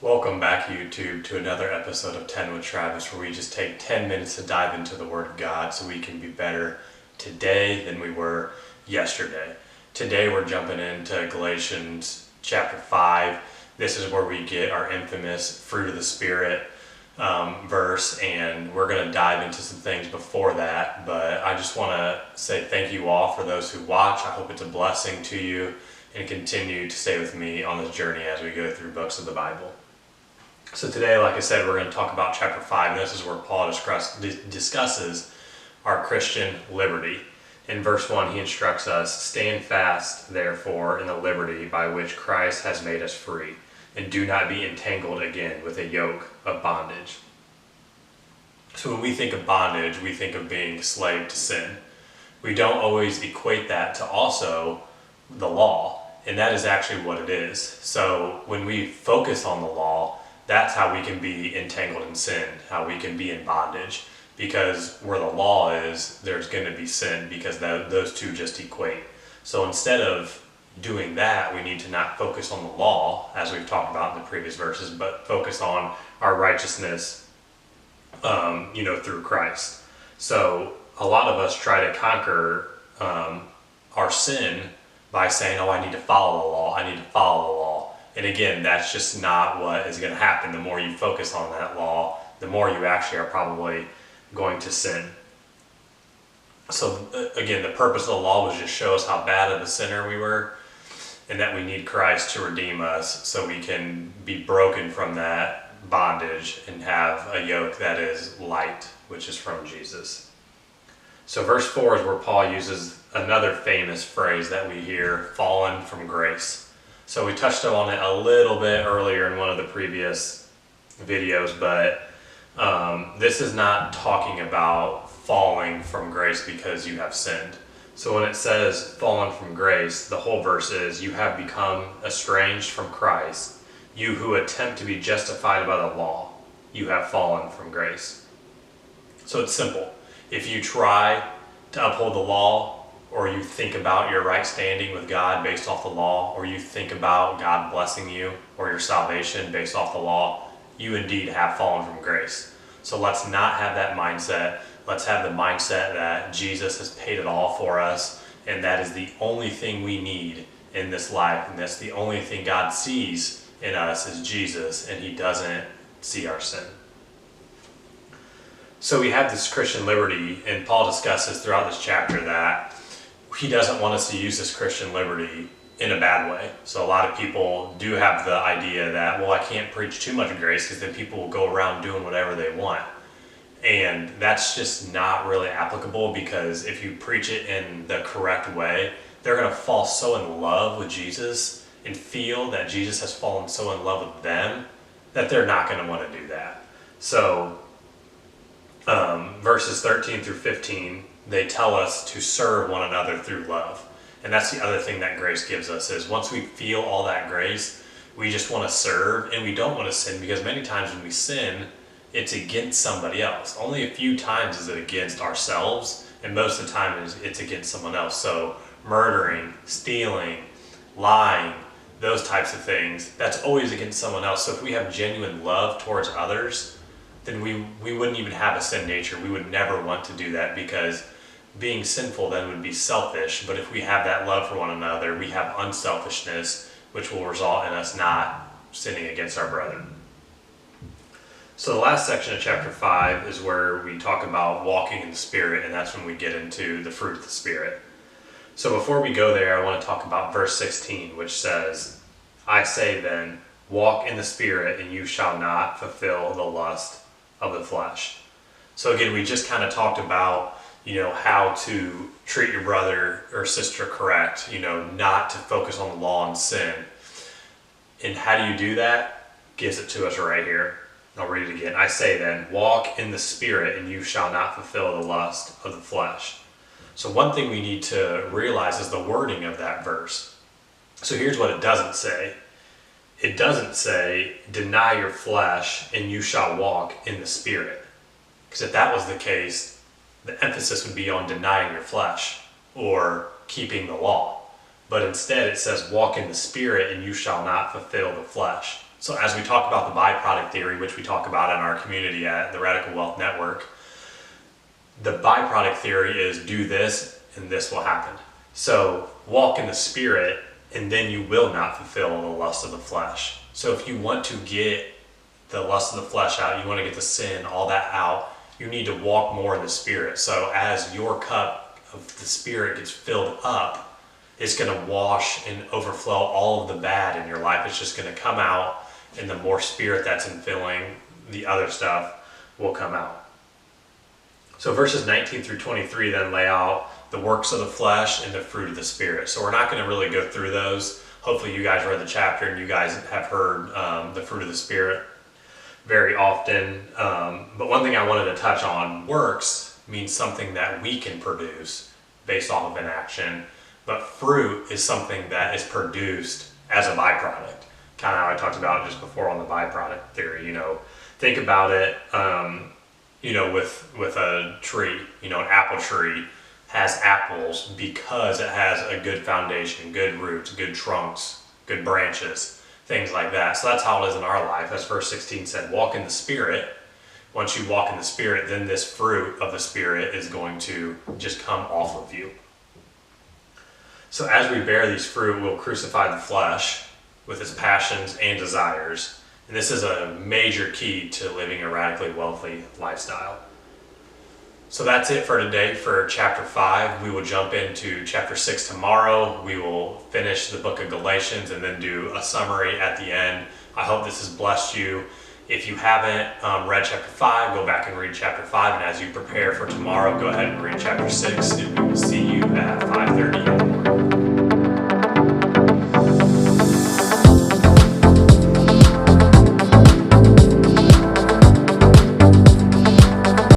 Welcome back, YouTube, to another episode of 10 with Travis, where we just take 10 minutes to dive into the Word of God so we can be better today than we were yesterday. Today we're jumping into Galatians chapter 5. This is where we get our infamous fruit of the Spirit verse, and we're going to dive into some things before that, but I just want to say thank you all for those who watch. I hope it's a blessing to you, and continue to stay with me on this journey as we go through books of the Bible. So today, like I said, we're going to talk about chapter 5, and this is where Paul discusses our Christian liberty. In verse 1, he instructs us, "Stand fast, therefore, in the liberty by which Christ has made us free, and do not be entangled again with a yoke of bondage." So when we think of bondage, we think of being slave to sin. We don't always equate that to also the law, and that is actually what it is. So when we focus on the law, that's how we can be entangled in sin, how we can be in bondage, because where the law is, there's going to be sin, because those two just equate. So instead of doing that, we need to not focus on the law, as we've talked about in the previous verses, but focus on our righteousness, through Christ. So a lot of us try to conquer our sin by saying, "Oh, I need to follow the law, I need to follow the law." And again, that's just not what is going to happen. The more you focus on that law, the more you actually are probably going to sin. So again, the purpose of the law was just show us how bad of a sinner we were, and that we need Christ to redeem us so we can be broken from that bondage and have a yoke that is light, which is from Jesus. So verse 4 is where Paul uses another famous phrase that we hear, "fallen from grace." So we touched on it a little bit earlier in one of the previous videos, but this is not talking about falling from grace because you have sinned. So when it says fallen from grace, the whole verse is, "You have become estranged from Christ, you who attempt to be justified by the law, you have fallen from grace." So it's simple. If you try to uphold the law, or you think about your right standing with God based off the law, or you think about God blessing you or your salvation based off the law, you indeed have fallen from grace. So let's not have that mindset. Let's have the mindset that Jesus has paid it all for us, and that is the only thing we need in this life, and that's the only thing God sees in us is Jesus, and he doesn't see our sin. So we have this Christian liberty, and Paul discusses throughout this chapter that he doesn't want us to use this Christian liberty in a bad way. So a lot of people do have the idea that, well, I can't preach too much grace because then people will go around doing whatever they want. And that's just not really applicable, because if you preach it in the correct way, they're going to fall so in love with Jesus and feel that Jesus has fallen so in love with them that they're not going to want to do that. So verses 13 through 15, they tell us to serve one another through love. And that's the other thing that grace gives us, is once we feel all that grace, we just want to serve, and we don't want to sin, because many times when we sin, it's against somebody else. Only a few times is it against ourselves, and most of the time it's against someone else. So murdering, stealing, lying, those types of things, that's always against someone else. So if we have genuine love towards others, then we wouldn't even have a sin nature. We would never want to do that, because being sinful then would be selfish. But if we have that love for one another, we have unselfishness, which will result in us not sinning against our brethren. So the last section of chapter 5 is where we talk about walking in the Spirit, and that's when we get into the fruit of the Spirit. So before we go there, I want to talk about verse 16, which says, "I say then, walk in the Spirit, and you shall not fulfill the lust of the flesh." So again, we just kind of talked about, how to treat your brother or sister correct, not to focus on the law and sin. And how do you do that? Gives it to us right here. I'll read it again. "I say then, walk in the Spirit, and you shall not fulfill the lust of the flesh." So one thing we need to realize is the wording of that verse. So here's what it doesn't say. It doesn't say, "Deny your flesh, and you shall walk in the Spirit." Because if that was the case, the emphasis would be on denying your flesh or keeping the law. But instead it says, "Walk in the Spirit, and you shall not fulfill the flesh." So as we talk about the byproduct theory, which we talk about in our community at the Radical Wealth Network, the byproduct theory is do this and this will happen. So walk in the Spirit and then you will not fulfill the lust of the flesh. So if you want to get the lust of the flesh out, you want to get the sin, all that out, you need to walk more in the Spirit. So as your cup of the Spirit gets filled up, it's going to wash and overflow all of the bad in your life. It's just going to come out, and the more Spirit that's infilling, the other stuff will come out. So verses 19 through 23 then lay out the works of the flesh and the fruit of the Spirit. So we're not going to really go through those. Hopefully you guys read the chapter and you guys have heard the fruit of the Spirit very often. But one thing I wanted to touch on, works means something that we can produce based off of an action. But fruit is something that is produced as a byproduct. Kind of how I talked about just before on the byproduct theory. Think about it, with a tree. An apple tree has apples because it has a good foundation, good roots, good trunks, good branches, things like that. So that's how it is in our life. As verse 16 said, walk in the Spirit. Once you walk in the Spirit, then this fruit of the Spirit is going to just come off of you. So as we bear these fruit, we'll crucify the flesh with its passions and desires. And this is a major key to living a radically wealthy lifestyle. So that's it for today for chapter 5. We will jump into chapter 6 tomorrow. We will finish the book of Galatians and then do a summary at the end. I hope this has blessed you. If you haven't read chapter 5, go back and read chapter 5. And as you prepare for tomorrow, go ahead and read chapter 6.